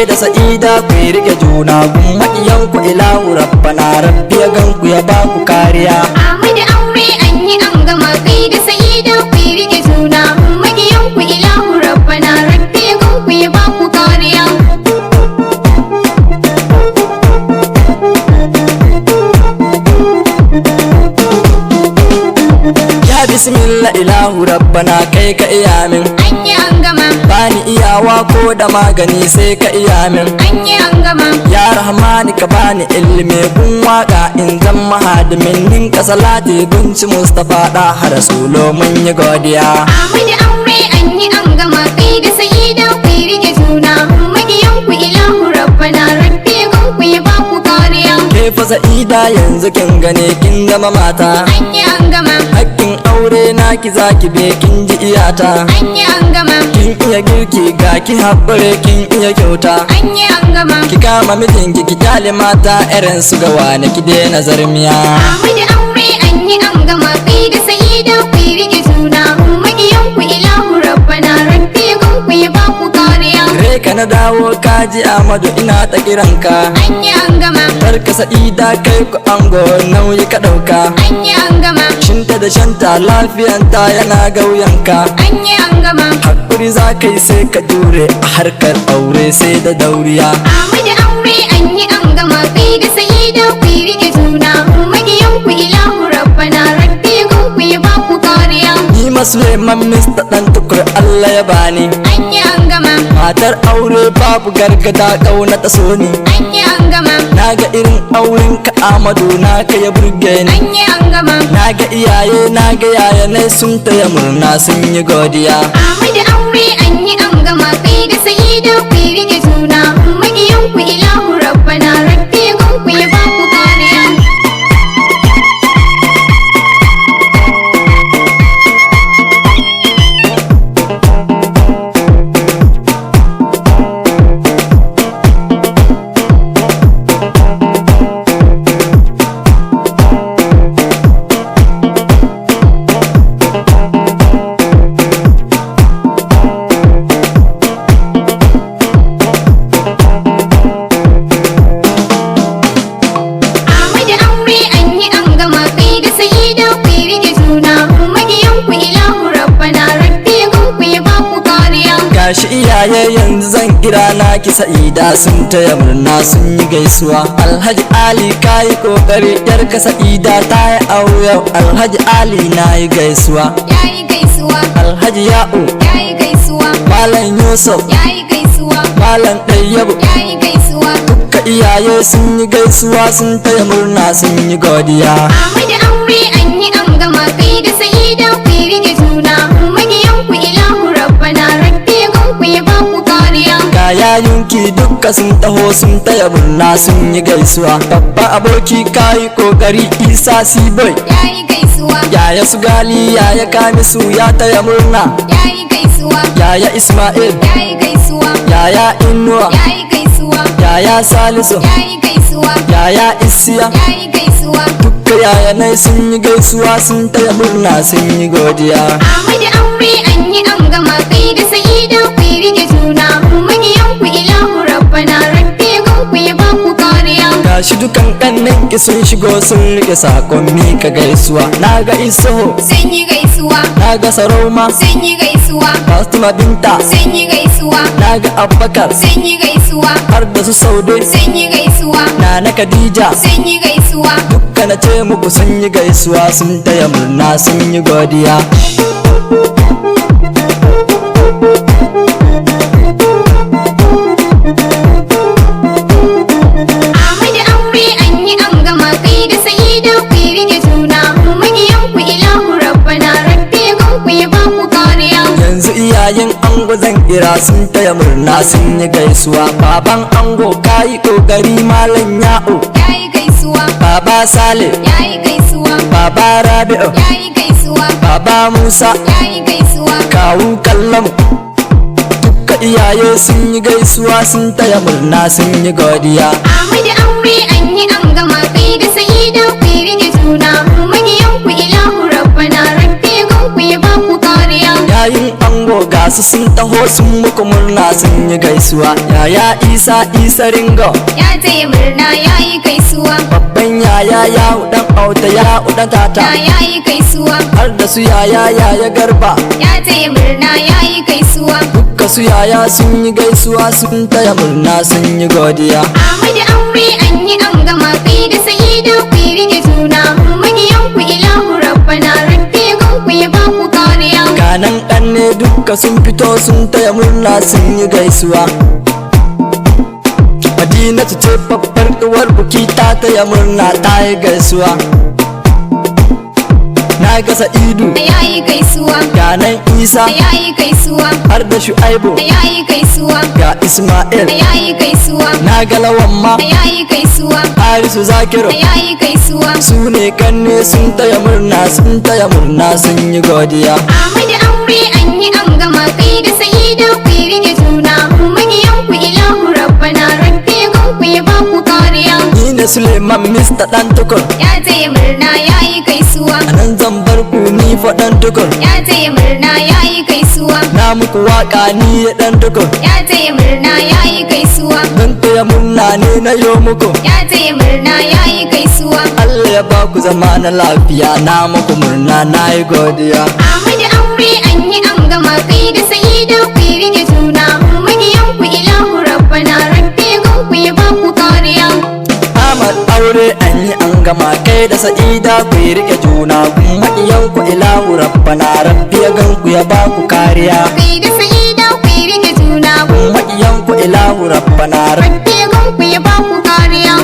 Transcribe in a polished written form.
da sa'ida ku rike juna gun maƙiyanku ilahu rabbana rabbi ya ganku ya baku kariya. Ahmad aure anyi angama kai da sa'ida ku rike juna gun maƙiyanku ilahu rabbana rabbi ya ganku ya baku kariya. Ya bismillah ilahu rabbana kai ka iya min, Anyi angama, bani iyawa ko da magani sai ka iya min. anyi angama, Ya rahmani ka bani ilimi gun waka in zan mahadimin ninka salati gunci Mustapha da Rasulo mun yi godiya. Ahmad aure anyi angama kai da sa'ida ku rike juna gun maƙiyanku ilahu rabbana rabbi ya ganku ya baku kariya. Ke fa sa'ida yanzu kin gane kin zama mata, Anyi angama, hakkin aure naki zaki be kin ji iyata. anyi angama, Kin iya girki ga ki haƙure kin iya kyauta, anyi angama. ki kama mijinki ki kyale mata irin su ga wani ki daina zarmiya. Ahmad aure anyi angama kai da sa'ida ku rike juna gun maƙiyanku ilahu rabbana rabbi ya ganku ya baku kariya. Reka na dawo kaji Ahmadu ina ta kiranka, Anyi angama, barka sa'ida kai ku ango nauyi ka ɗauka. anyi angama, Shinta da shanta lafiyanta yana gauyanka, anyi angama. haƙuri za ka yi sai ka jure a harkar aure sai da dauriya. Ahmad aure anyi angama kai da sa'ida ku rike juna gun maƙiyanku ilahu rabbana rabbi ya ganku ya baku kariya. Ni Suleiman Mista ɗan tukur Allah ya bani, Anyi angama, matar aure babu gargada ƙauna ta so ni. anyi angama, Na ga irin auren ka Ahmadu naka ya burge ni, anyi angama. na ga iyaye na ga yayanai sun taya murna sun yi godiya. Ahmad aure anyi angama kai da sa'ida ku rike juna gun maƙiyanku ilahu rabbana rabbi ya ganku ya baku kariya. Ahmad aure anyi angama kai da sa'ida ku rike juna gun maƙiyanku ilahu rabbana rabbi ya ganku ya baku kariya. Gashi iyaye yanzu zan kira na ki sa'ida sun taya murna sun yi gaisuwa. Alhaji Ali kayi kokari yar ka sa'ida ta yi aure. Alhaji Ali na yi gaisuwa. Yayi gaisuwa, Alhaji Ya'u, yayi gaisuwa, Malam Yusuf, yayi gaisuwa, Malam Ɗayyabu, yayi gaisuwa. ka iyaye sun yi gaisuwa sun taya murna sun yi godiya. Ahmad aure anyi angama kai da sa'ida ku rike juna gun maƙiyanku ilahu rabbana rabbi ya ganku ya baku kariya. Ga yayunki dukka sun taho sun taya murna sun yi gaisuwa. Babba aboki kayi kokari Isa Siboy, Yayi gaisuwa, yaya su gali yaya Kamisu ya taya murna. yayi gaisuwa, Yaya Ismail, yayi gaisuwa, yaya Inuwa, yayi gaisuwa, yaya Salisu, yayi gaisuwa, yaya Isiya, yayi gaisuwa. dukka yayanai sun yi gaisuwa sun taya murna sun yi godiya. Ahmad aure anyi angama kai da sa'ida ku rike juna gun maƙiyanku ilahu rabbana rabbi ya ganku ya baku kariya. Gashi dukan ƙannan ki sun shigo sun rike sakon mika gaisuwa. Na ga Isoho, Sun yi gaisuwa, na ga Sarauma, sun yi gaisuwa, Fatima Binta, sun yi gaisuwa, na ga Abubakar, sun yi gaisuwa, har da su Saude, sun yi gaisuwa, na Khadija. sun yi gaisuwa. Dukka na ce muku sun yi gaisuwa sun taya murna sun yi godiya. Ahmad aure anyi angama kai da sa'ida ku rike juna gun maƙiyanku ilahu rabbana rabbi ya ganku ya baku kariya. Yanzu iyayen ango zan kira sun taya murna sun yi gaisuwa. Baban ango kayi kokari Malam Ya'u, Yayi gaisuwa, Baba Sale, yayi gaisuwa, Baba Rabi'u, yayi gaisuwa, Baba Musa, yayi gaisuwa. Kawu Kallamu. Dukka iyaye sun yi gaisuwa sun taya murna sun yi godiya. Ahmad aure anyi angama kai da sa'ida ku rike juna gun maƙiyanku ilahu rabbana rabbi ya ganku ya baku kariya. Yayin ango ga su sun taho sun muku murna sun yi gaisuwa. Yaya Isa Ringo ya taya murna yayi gaisuwa. babban yaya ya udan auta ya udan tata yayi gaisuwa. har da su yaya Garba ya taya murna yayi gaisuwa. dukka su yaya sun yi gaisuwa sun taya murna sun yi godiya. Ahmad aure anyi angama kai da Sa'ida ku rike juna. Magiyan ku ilahu rabbana rabbi gonku ya ba ku kariya. Kanan ɗanne dukka sun fito sun taya murna sun yi gaisuwa. Madinatu ce babbar uwar buki ta taya murna ta yi gaisuwa. Na ga Sa'idu yayi gaisuwa. ganan Isa yayi gaisuwa. har da Shu'aibu yayi gaisuwa. ga Isma'il yayi gaisuwa. na ga Lawan ma yayi gaisuwa. Harisu Zakiru yayi gaisuwa. su ne kanne sun taya murna sun taya murna sun yi godiya. Ahmad aure anyi angama kai da Sa'ida ku rike juna. Magiyan ku ilahu rabbana rabbi gonku ya ba ku kariya. Ni ne Suleiman Mr. Dan Tukur ya taya murna yayi gaisuwa. a nan zan bar ku ni fa Dan Tukur ya taya murna yayi gaisuwa. na muku waka ni ya Dan Tukur ya taya murna yayi gaisuwa. don taya murna ne na yo muku. ya taya murna yayi gaisuwa. Allah ya ba ku zama na lafiya na muku murna na yi godiya. Ahmad aure anyi angama kai da Sa'ida ku rike juna. Magiyan ku ilahu rabbana rabbi gonku ya ba ku kariya. Ahmad aure an yi an gama kai da Sa'ida ku yi rike juna. Maƙiyan ku ilahu rabbana rabbi ya gan ku ya ba ku kariya. Kai da Sa'ida ku rike juna. Maƙiyan ku ilahu rabbana rabbi Rabbi gonku ya ba ku kariya.